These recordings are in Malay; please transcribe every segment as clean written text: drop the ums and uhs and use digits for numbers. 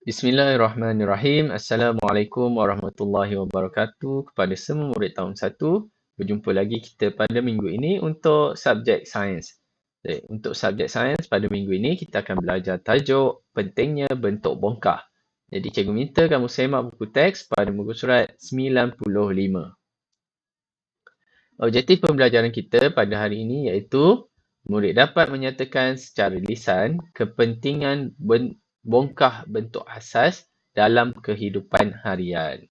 Bismillahirrahmanirrahim. Assalamualaikum warahmatullahi wabarakatuh kepada semua murid tahun 1. Berjumpa lagi kita pada minggu ini untuk subjek sains. Baik, untuk subjek sains pada minggu ini kita akan belajar tajuk pentingnya bentuk bongkah. Jadi cikgu minta kamu semak buku teks pada muka surat 95. Objektif pembelajaran kita pada hari ini iaitu murid dapat menyatakan secara lisan kepentingan bongkah bentuk asas dalam kehidupan harian.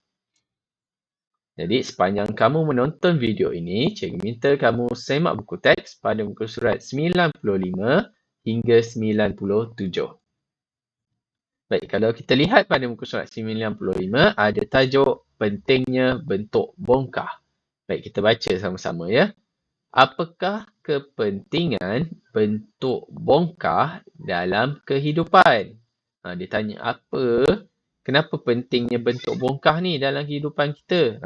Jadi sepanjang kamu menonton video ini, cikgu minta kamu semak buku teks pada muka surat 95 hingga 97. Baik, kalau kita lihat pada muka surat 95 ada tajuk pentingnya bentuk bongkah. Baik, kita baca sama-sama ya. Apakah kepentingan bentuk bongkah dalam kehidupan? Dia tanya kenapa pentingnya bentuk bongkah ni dalam kehidupan kita?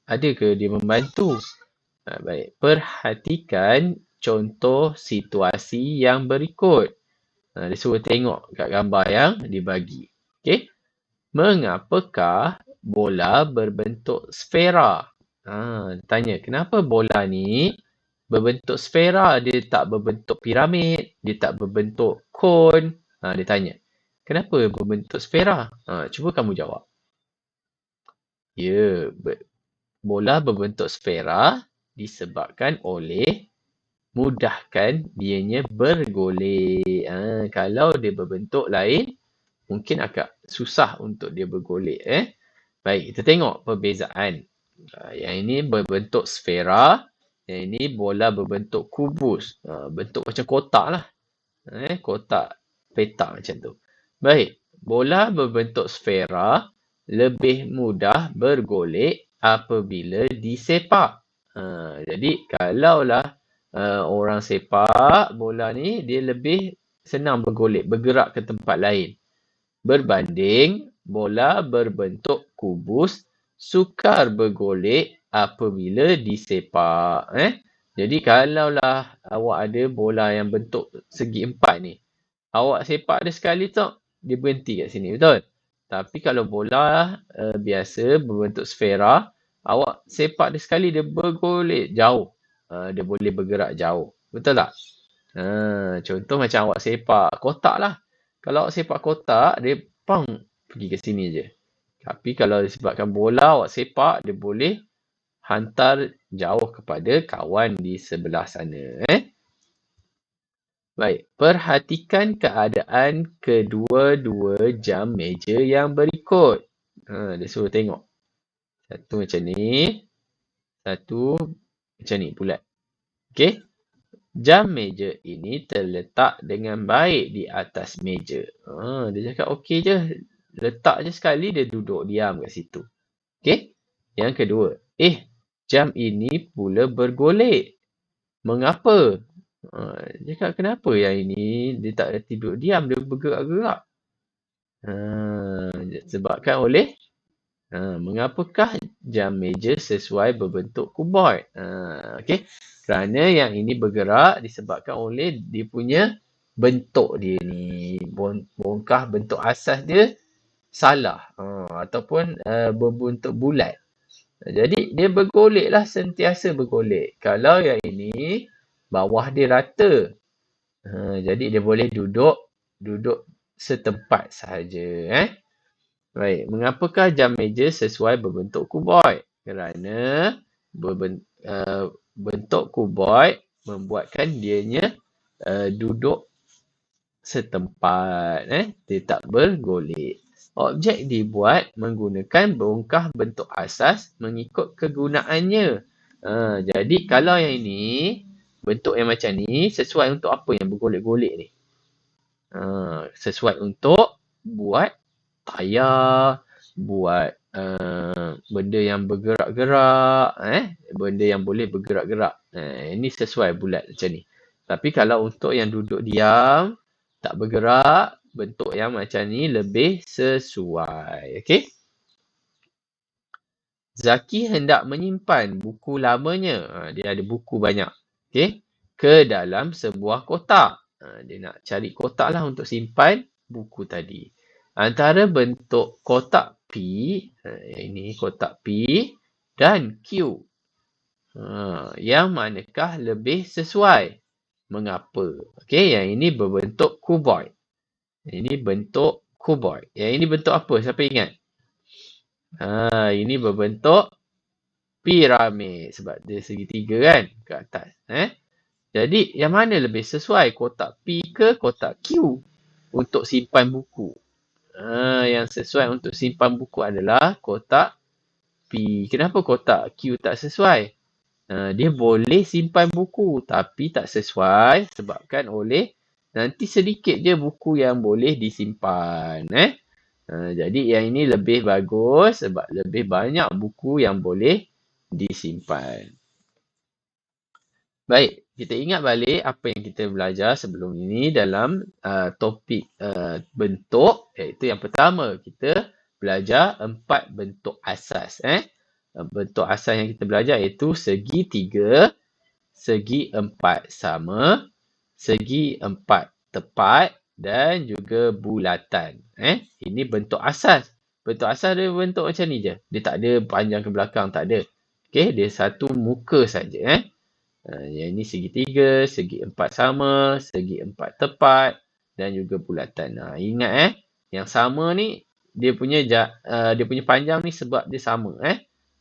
Adakah dia membantu? Baik, perhatikan contoh situasi yang berikut. Dia suruh tengok kat gambar yang dibagi. Okey. Mengapakah bola berbentuk sfera? Tanya, kenapa bola ni berbentuk sfera? Dia tak berbentuk piramid, dia tak berbentuk kon. Dia tanya, kenapa berbentuk sfera? Cuba kamu jawab. Ya, bola berbentuk sfera disebabkan oleh mudahkan dianya bergolek. Kalau dia berbentuk lain, mungkin agak susah untuk dia bergolek. Baik, kita tengok perbezaan. Yang ini berbentuk sfera, yang ini bola berbentuk kubus. Bentuk macam kotak lah. Kotak petak macam tu. Baik, bola berbentuk sfera lebih mudah bergolek apabila disepak. Jadi kalaulah orang sepak bola ni, dia lebih senang bergolek, bergerak ke tempat lain. Berbanding bola berbentuk kubus sukar bergolek apabila disepak. Jadi kalaulah awak ada bola yang bentuk segi empat ni, awak sepak dia sekali tu, dia berhenti kat sini, betul? Tapi kalau bola biasa berbentuk sfera, awak sepak dia sekali, dia bergolek jauh. Dia boleh bergerak jauh. Betul tak? Contoh macam awak sepak kotak lah. Kalau awak sepak kotak, dia pergi ke sini je. Tapi kalau disebabkan bola awak sepak, dia boleh hantar jauh kepada kawan di sebelah sana. Baik, perhatikan keadaan kedua-dua jam meja yang berikut. Dia suruh tengok. Satu macam ni. Satu macam ni bulat. Okey. Jam meja ini terletak dengan baik di atas meja. Dia cakap okey je. Letak je sekali, dia duduk diam kat situ. Okey. Yang kedua. Jam ini pula bergolek. Mengapa? Dia cakap kenapa yang ini dia tak tidur diam, dia bergerak-gerak. Sebabkan oleh mengapakah jam meja sesuai berbentuk kuboid? Okey. Kerana yang ini bergerak disebabkan oleh dia punya bentuk dia ni. Bongkah bentuk asas dia salah. Ataupun berbentuk bulat. Jadi dia bergolek lah, sentiasa bergolek. Kalau yang ini bawah dia rata. Jadi dia boleh duduk setempat sahaja. Baik, mengapakah jam meja sesuai berbentuk kuboid? Kerana bentuk kuboid membuatkan dianya duduk setempat. Dia tak bergolek. Objek dibuat menggunakan bongkah bentuk asas mengikut kegunaannya. Jadi kalau yang ini, bentuk yang macam ni, sesuai untuk apa yang bergolek-golek ni? Sesuai untuk buat tayar, buat benda yang bergerak-gerak, benda yang boleh bergerak-gerak. Ini sesuai bulat macam ni. Tapi kalau untuk yang duduk diam, tak bergerak, bentuk yang macam ni lebih sesuai. Okey? Zaki hendak menyimpan buku lamanya. Dia ada buku banyak. Okey? Ke dalam sebuah kotak. Dia nak cari kotak lah untuk simpan buku tadi. antara bentuk kotak P, ini kotak P dan Q. Yang manakah lebih sesuai? Mengapa? Okey, yang ini berbentuk kuboid. Ini bentuk kuboid. Yang ini bentuk apa? Siapa ingat? Ini berbentuk piramid sebab dia segitiga kan ke atas. Jadi, yang mana lebih sesuai? Kotak P ke kotak Q untuk simpan buku? Yang sesuai untuk simpan buku adalah kotak P. Kenapa kotak Q tak sesuai? Dia boleh simpan buku tapi tak sesuai sebabkan oleh nanti sedikit je buku yang boleh disimpan. Jadi yang ini lebih bagus sebab lebih banyak buku yang boleh disimpan. Baik, kita ingat balik apa yang kita belajar sebelum ini dalam topik bentuk, iaitu yang pertama kita belajar 4 bentuk asas. Bentuk asas yang kita belajar iaitu segi 3, segi 4 sama, segi 4 tepat dan juga bulatan. Ini bentuk asas. Bentuk asas dia bentuk macam ni je. Dia tak ada panjang ke belakang, tak ada. Okey, dia satu muka saja. Yang ini segi 3, segi 4 sama, segi 4 tepat dan juga bulatan. Ingat yang sama ni dia punya panjang ni sebab dia sama.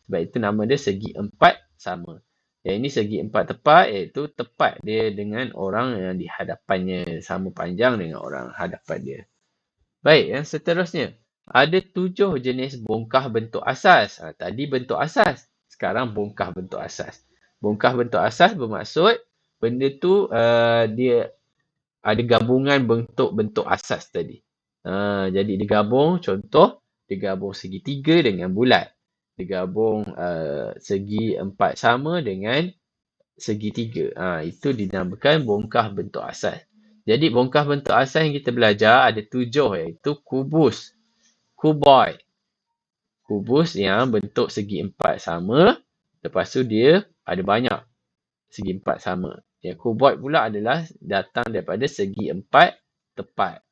Sebab itu nama dia segi 4 sama. Yang ini segi 4 tepat iaitu tepat dia dengan orang yang di hadapannya, sama panjang dengan orang hadapan dia. Baik, yang seterusnya. Ada 7 jenis bongkah bentuk asas. Tadi bentuk asas. Sekarang bongkah bentuk asas. Bongkah bentuk asas bermaksud benda tu dia ada gabungan bentuk-bentuk asas tadi. Jadi digabung, contoh, digabung segi 3 dengan bulat. Digabung segi 4 sama dengan segi 3. Itu dinamakan bongkah bentuk asas. Jadi bongkah bentuk asas yang kita belajar ada 7 iaitu kubus, kuboid. Kubus yang bentuk segi 4 sama. Lepas tu dia ada banyak segi 4 sama. Yang kuboid pula adalah datang daripada segi 4 tepat.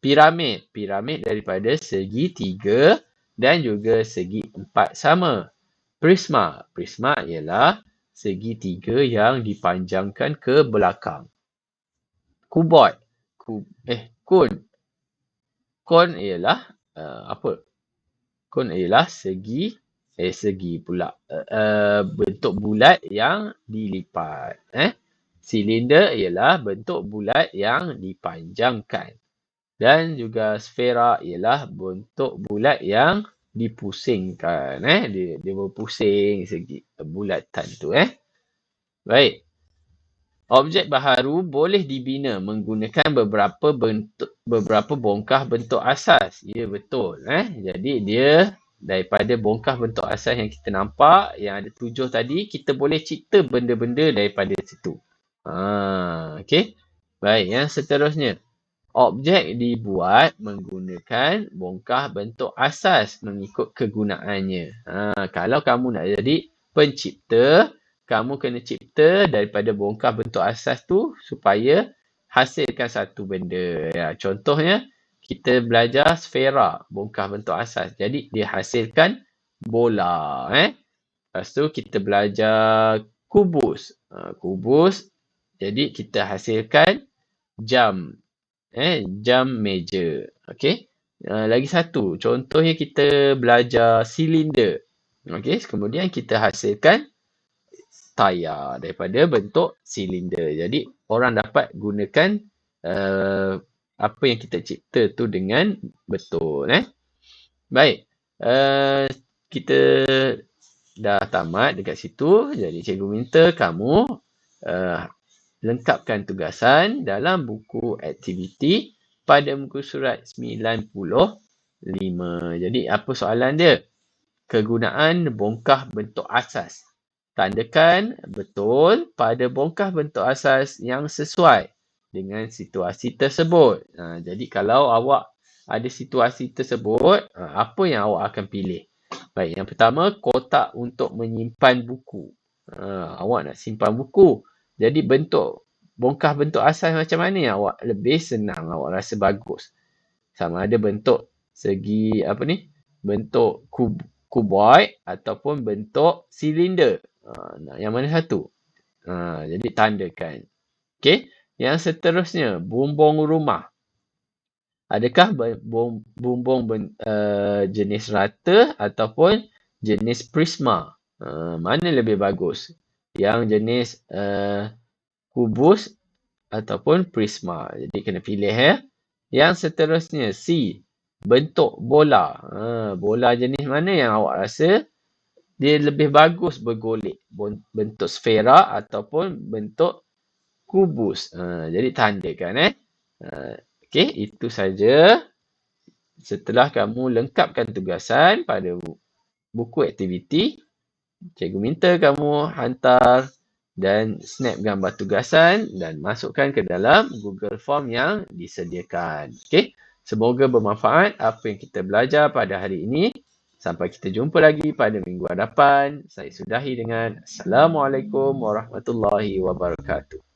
Piramid. Piramid daripada segi 3 dan juga segi 4 sama. Prisma. Prisma ialah segi 3 yang dipanjangkan ke belakang. Kuboid. Kon. Kon ialah apa? Kon ialah segi pula. Bentuk bulat yang dilipat. Silinder ialah bentuk bulat yang dipanjangkan. Dan juga sfera ialah bentuk bulat yang dipusingkan. Dia berpusing segi bulatan tu. Baik. Objek baharu boleh dibina menggunakan beberapa bongkah bentuk asas. Ya, betul. Jadi dia daripada bongkah bentuk asas yang kita nampak, yang ada 7 tadi, kita boleh cipta benda-benda daripada situ. Okey. Baik, yang seterusnya. Objek dibuat menggunakan bongkah bentuk asas mengikut kegunaannya. Kalau kamu nak jadi pencipta, kamu kena cipta daripada bongkah bentuk asas tu supaya hasilkan satu benda. Contohnya, kita belajar sfera, bongkah bentuk asas. Jadi, dia hasilkan bola. Lepas tu, kita belajar kubus. Kubus, jadi kita hasilkan jam. Jam meja. Okey. Lagi satu. Contohnya kita belajar silinder. Okey. Kemudian kita hasilkan tayar daripada bentuk silinder. Jadi orang dapat gunakan apa yang kita cipta tu dengan betul. Baik. Kita dah tamat dekat situ. Jadi cikgu minta kamu lengkapkan tugasan dalam buku aktiviti pada muka surat 95. Jadi apa soalan dia? Kegunaan bongkah bentuk asas. Tandakan betul pada bongkah bentuk asas yang sesuai dengan situasi tersebut. Jadi kalau awak ada situasi tersebut, apa yang awak akan pilih? Baik, yang pertama, kotak untuk menyimpan buku. Awak nak simpan buku. Jadi bentuk bongkah bentuk asas macam mana yang awak lebih senang, awak rasa bagus? Sama ada bentuk segi bentuk kuboid ataupun bentuk silinder. Yang mana satu? Jadi tandakan. Okey. Yang seterusnya, bumbung rumah. Adakah bumbung jenis rata ataupun jenis prisma? Mana lebih bagus? Yang jenis kubus ataupun prisma. Jadi kena pilih ya. Yang seterusnya, C. Bentuk bola. Bola jenis mana yang awak rasa dia lebih bagus bergolek? Bentuk sfera ataupun bentuk kubus. Jadi tandakan. Okey, itu saja. Setelah kamu lengkapkan tugasan pada buku aktiviti, cikgu minta kamu hantar dan snap gambar tugasan dan masukkan ke dalam Google Form yang disediakan. Okey, semoga bermanfaat apa yang kita belajar pada hari ini. Sampai kita jumpa lagi pada minggu hadapan. Saya sudahi dengan Assalamualaikum warahmatullahi wabarakatuh.